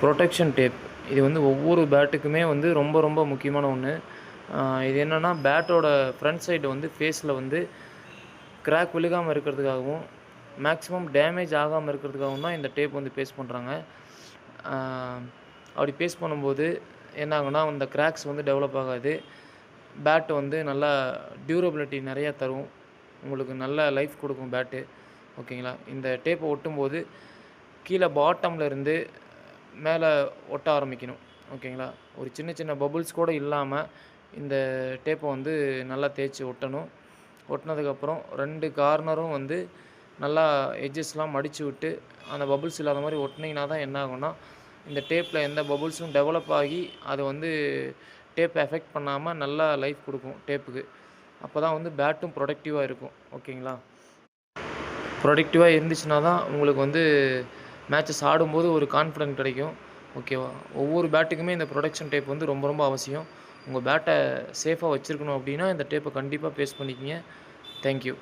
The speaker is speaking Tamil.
ப்ரொடெக்ஷன் டேப் இது வந்து ஒவ்வொரு பேட்டுக்குமே வந்து ரொம்ப ரொம்ப முக்கியமான ஒன்று. இது என்னென்னா பேட்டோட ஃப்ரண்ட் சைடு வந்து ஃபேஸில் வந்து கிராக் விழுகாமல் இருக்கிறதுக்காகவும் மேக்ஸிமம் டேமேஜ் ஆகாமல் இருக்கிறதுக்காகவும் தான் இந்த டேப் வந்து பேஸ்ட் பண்ணுறாங்க. அப்படி பேஸ்ட் பண்ணும்போது என்ன ஆகும்னா அந்த கிராக்ஸ் வந்து டெவலப் ஆகாது. பேட் வந்து நல்லா டியூரபிலிட்டி நிறையா தரும். உங்களுக்கு நல்ல லைஃப் கொடுக்கும் பேட்டு. ஓகேங்களா? இந்த டேப்பை ஒட்டும்போது கீழே பாட்டமில் இருந்து மேலே ஒட்ட ஆரம்பிக்கணும். ஓகேங்களா? ஒரு சின்ன சின்ன பபுள்ஸ் கூட இல்லாமல் இந்த டேப்பை வந்து நல்லா தேய்ச்சி ஒட்டணும். ஒட்டினதுக்கப்புறம் 2 கார்னரும் வந்து நல்லா எட்ஜஸ்லாம் மடித்து விட்டு அந்த பபுள்ஸ் இல்லாத மாதிரி ஒட்டினீங்கன்னா தான் என்ன ஆகும்னா, இந்த டேப்பில் எந்த பபுள்ஸும் டெவலப் ஆகி அது வந்து டேப்பை எஃபெக்ட் பண்ணாமல் நல்லா லைஃப் கொடுக்கும் டேப்புக்கு. அப்போ தான் வந்து பேட்டும் ப்ரொடக்டிவாக இருக்கும். ஓகேங்களா? ப்ரொடக்டிவாக இருந்துச்சுன்னா தான் உங்களுக்கு வந்து மேட்சஸ் ஆடும்போது ஒரு கான்ஃபிடென்ட் கிடைக்கும். ஓகேவா? ஒவ்வொரு பேட்டுக்குமே இந்த ப்ரொடெக்ஷன் டேப் வந்து ரொம்ப ரொம்ப அவசியம். உங்கள் பேட்டை சேஃபாக வச்சுருக்கணும் அப்படின்னா இந்த டேப்பை கண்டிப்பாக பேஸ்ட் பண்ணிக்கங்க. Thank you.